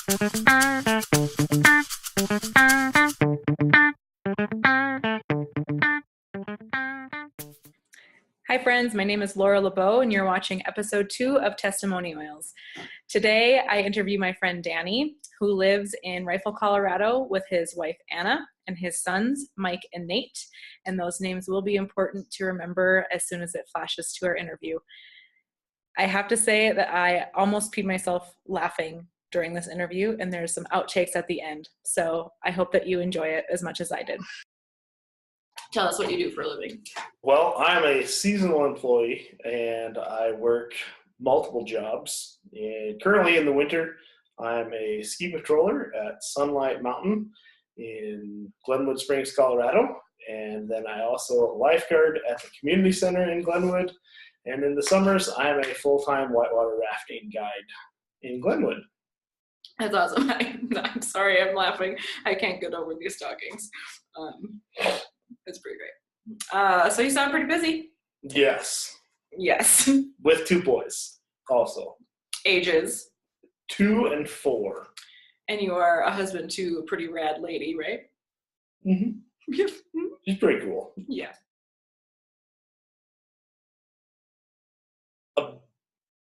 Hi friends, my name is Laura LeBeau and you're watching episode 2 of TestimonioILS. Today I interview my friend Danny, who lives in Rifle, Colorado with his wife Anna and his sons Mike and Nate, and those names will be important to remember as soon as it flashes to our interview. I have to say that I almost peed myself laughing during this interview, and there's some outtakes at the end, so I hope that you enjoy it as much as I did. Tell us what you do for a living. Well, I'm a seasonal employee and I work multiple jobs. And currently in the winter, I'm a ski patroller at Sunlight Mountain in Glenwood Springs, Colorado. And then I also lifeguard at the community center in Glenwood. And in the summers, I'm a full-time whitewater rafting guide in Glenwood. That's awesome. I'm sorry, I'm laughing. I can't get over these stockings. It's pretty great. So you sound pretty busy. Yes. Yes. With 2 boys also. Ages? 2 and 4. And you are a husband to a pretty rad lady, right? Mm-hmm. She's pretty cool. Yeah.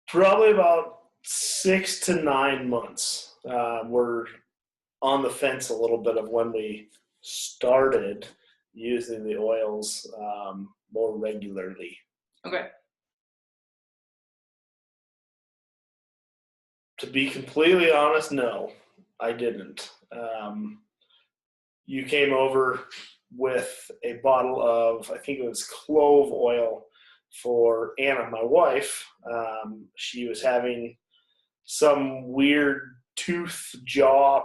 Probably about 6 to 9 months. We're on the fence a little bit of when we started using the oils more regularly. Okay. To be completely honest, no, I didn't. You came over with a bottle of, I think it was clove oil for Anna, my wife. She was having some weird tooth, jaw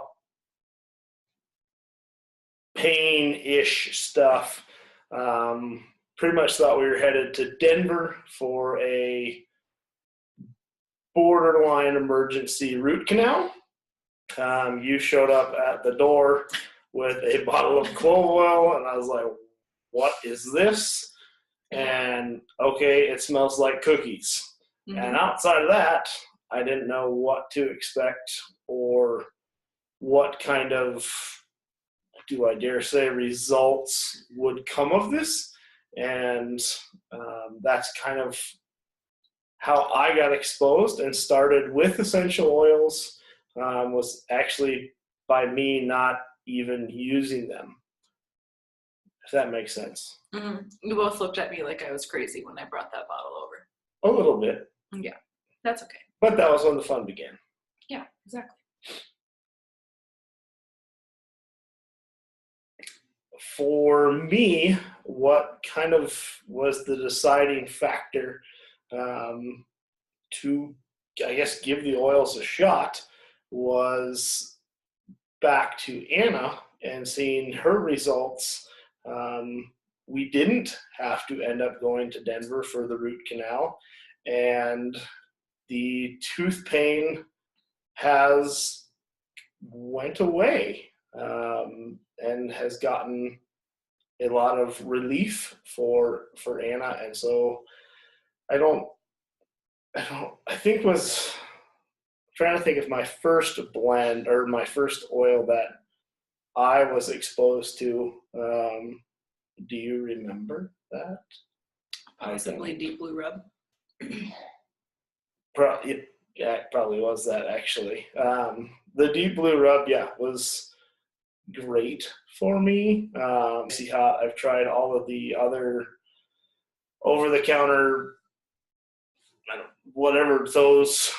pain-ish stuff. Pretty much thought we were headed to Denver for a borderline emergency root canal. You showed up at the door with a bottle of clove oil, and I was like, what is this? And okay, it smells like cookies. Mm-hmm. And outside of that, I didn't know what to expect or what kind of, do I dare say, results would come of this. And that's kind of how I got exposed and started with essential oils, was actually by me not even using them, if that makes sense. Mm-hmm. You both looked at me like I was crazy when I brought that bottle over. A little bit. Yeah, that's okay. But that was when the fun began. Yeah, exactly. For me, what kind of was the deciding factor to, I guess, give the oils a shot was back to Anna and seeing her results. We didn't have to end up going to Denver for the root canal, and the tooth pain has went away. And has gotten a lot of relief for Anna. And so I think was trying to think of my first blend or my first oil that I was exposed to. Do you remember that? Possibly Deep Blue Rub. It probably was that, actually. The Deep Blue Rub, was great for me. See how I've tried all of the other over-the-counter, whatever those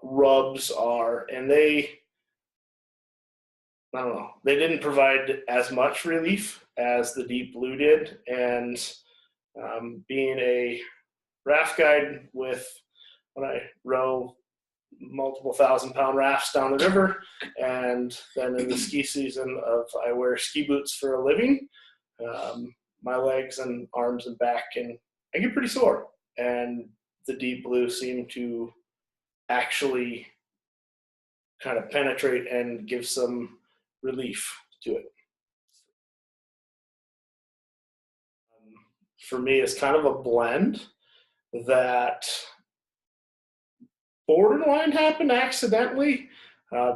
rubs are, and they didn't provide as much relief as the Deep Blue did. And being a raft guide when I row multiple 1,000-pound rafts down the river, and then in the ski season I wear ski boots for a living, my legs and arms and back, and I get pretty sore. And the Deep Blue seemed to actually kind of penetrate and give some relief to it. For me, it's kind of a blend that borderline happened accidentally.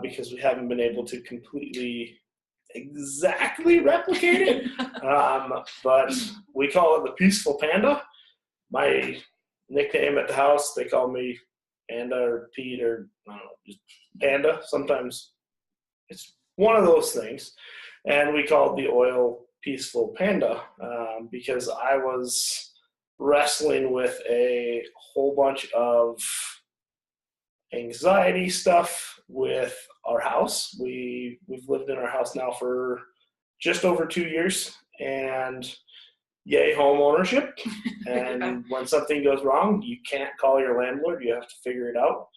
because we haven't been able to completely exactly replicate it. But we call it the Peaceful Panda. My nickname at the house, they call me Panda or Pete or I don't know, just Panda. Sometimes it's one of those things. And we called the oil Peaceful Panda because I was wrestling with a whole bunch of anxiety stuff with our house. We've lived in our house now for just over 2 years, and yay, home ownership. And when something goes wrong, you can't call your landlord. You have to figure it out.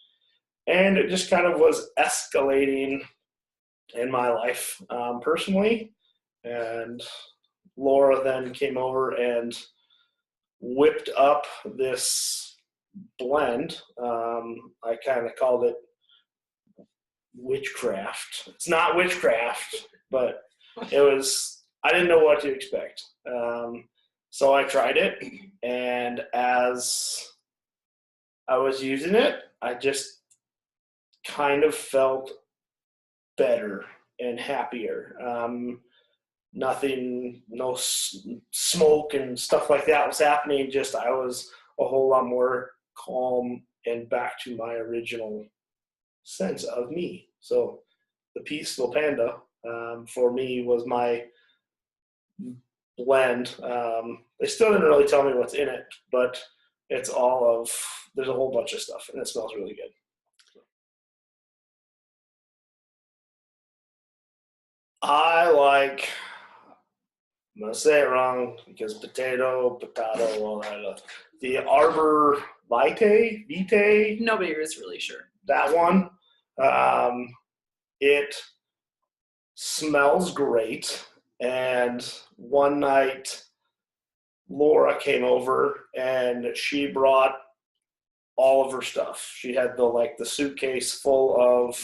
And it just kind of was escalating in my life personally. And Laura then came over and whipped up this blend. I kind of called it witchcraft. It's not witchcraft, but it was, I didn't know what to expect. So I tried it, and as I was using it, I just kind of felt better and happier. Nothing, no smoke and stuff like that was happening. Just I was a whole lot more calm and back to my original sense of me. So the Peaceful Panda for me was my blend. They still didn't really tell me what's in it, but it's all of, there's a whole bunch of stuff, and it smells really good. I like, I'm going to say it wrong because potato, all that. The Arbor Vitae, Nobody is really sure. that one. It smells great. And one night, Laura came over and she brought all of her stuff. She had the suitcase full of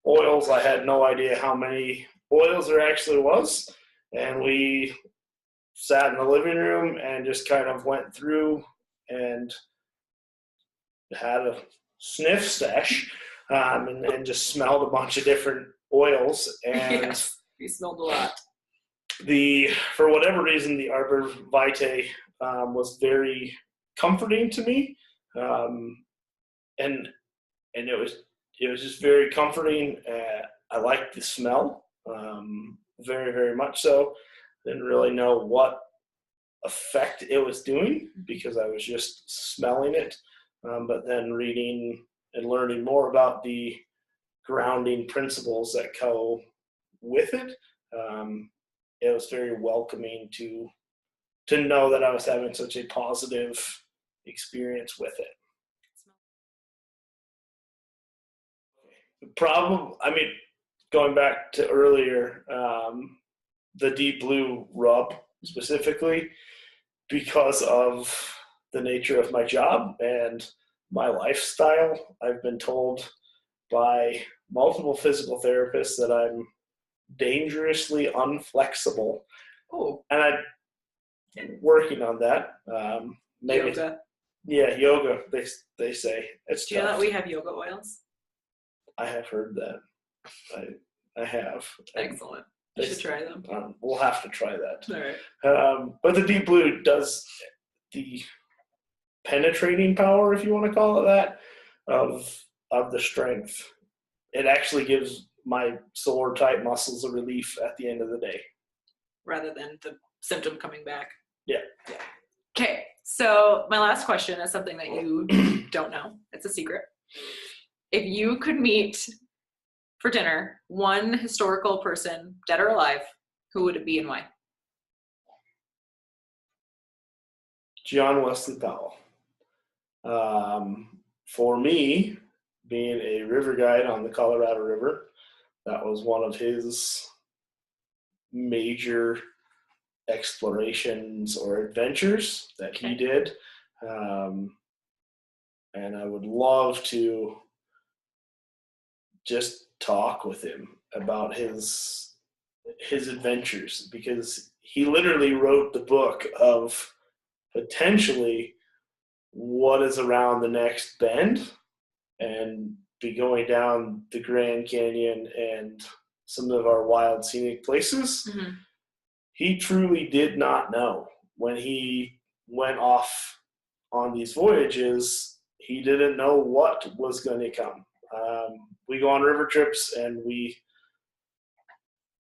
oils. I had no idea how many oils there actually was. And we sat in the living room and just kind of went through and had a sniff sesh and just smelled a bunch of different oils. And yes, we smelled a lot. For whatever reason, the Arbor Vitae was very comforting to me, and it was just very comforting. I liked the smell, very, very much so. Didn't really know what effect it was doing because I was just smelling it, but then reading and learning more about the grounding principles that go with it. It was very welcoming to know that I was having such a positive experience with it. Going back to earlier, the Deep Blue rub specifically, because of the nature of my job and my lifestyle, I've been told by multiple physical therapists that I'm dangerously unflexible. Oh. And I'm working on that. Maybe, yoga. Yeah, yoga, they say. It's Do you know tough. that we have yoga oils? I have heard that. I have. Excellent. You should try them. We'll have to try that. All right. But the Deep Blue does the penetrating power, if you want to call it that, of the strength. It actually gives my sore tight muscles a relief at the end of the day. Rather than the symptom coming back. Yeah. Okay, so my last question is something that you don't know. It's a secret. If you could meet for dinner one historical person, dead or alive, who would it be and why? John Wesley Powell. For me, being a river guide on the Colorado River, that was one of his major explorations or adventures that he did. And I would love to just talk with him about his adventures, because he literally wrote the book of potentially what is around the next bend, and be going down the Grand Canyon and some of our wild scenic places. Mm-hmm. He truly did not know when he went off on these voyages. He didn't know what was going to come. We go on river trips and we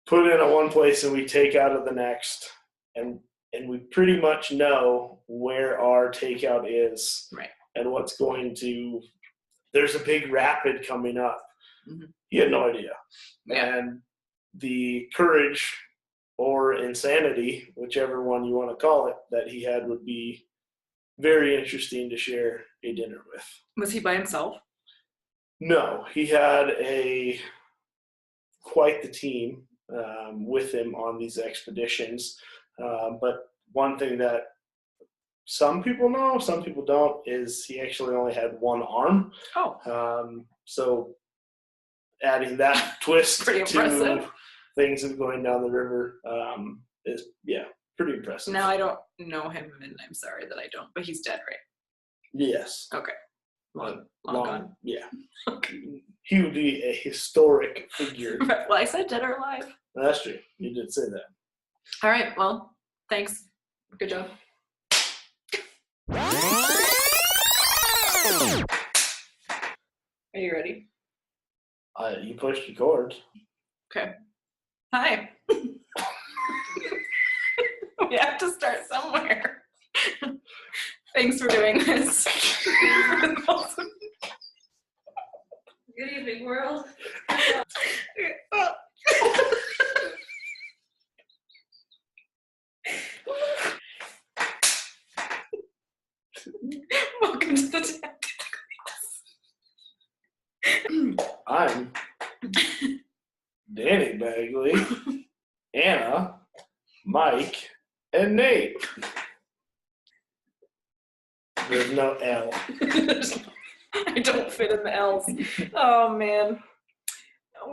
put in at one place and we take out of the next, and we pretty much know where our takeout is, right, and what's going to. There's a big rapid coming up. Mm-hmm. He had no idea, yeah. and the courage or insanity, whichever one you want to call it, that he had would be very interesting to share a dinner with. Was he by himself? No, he had quite the team with him on these expeditions. But one thing that some people know, some people don't, is he actually only had one arm. Oh. So adding that twist Pretty impressive. Things of going down the river is, pretty impressive. Now I don't know him, and I'm sorry that I don't, but he's dead, right? Yes. Okay. Long gone. Yeah. He would be a historic figure. Well, I said dead or alive. That's true. You did say that. All right. Well, thanks. Good job. Are you ready? You pushed record. Okay. Hi. We have to start somewhere. Thanks for doing this. Good evening, world. Welcome to the I'm Danny Bagley, Anna, Mike, and Nate. There's no L. I don't fit in the L's. Oh, man.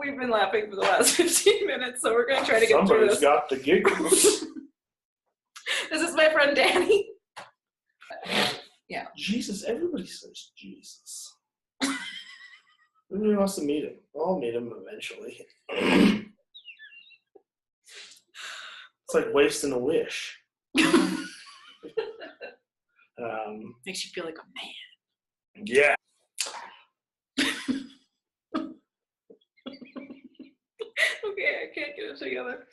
We've been laughing for the last 15 minutes, so we're going to try to get through this. Somebody's got the giggles. This is my friend Danny. Yeah. Jesus, everybody says Jesus. Everybody wants to meet him. I'll meet him eventually. It's like wasting a wish. Makes you feel like a man. Yeah. Okay, I can't get it together.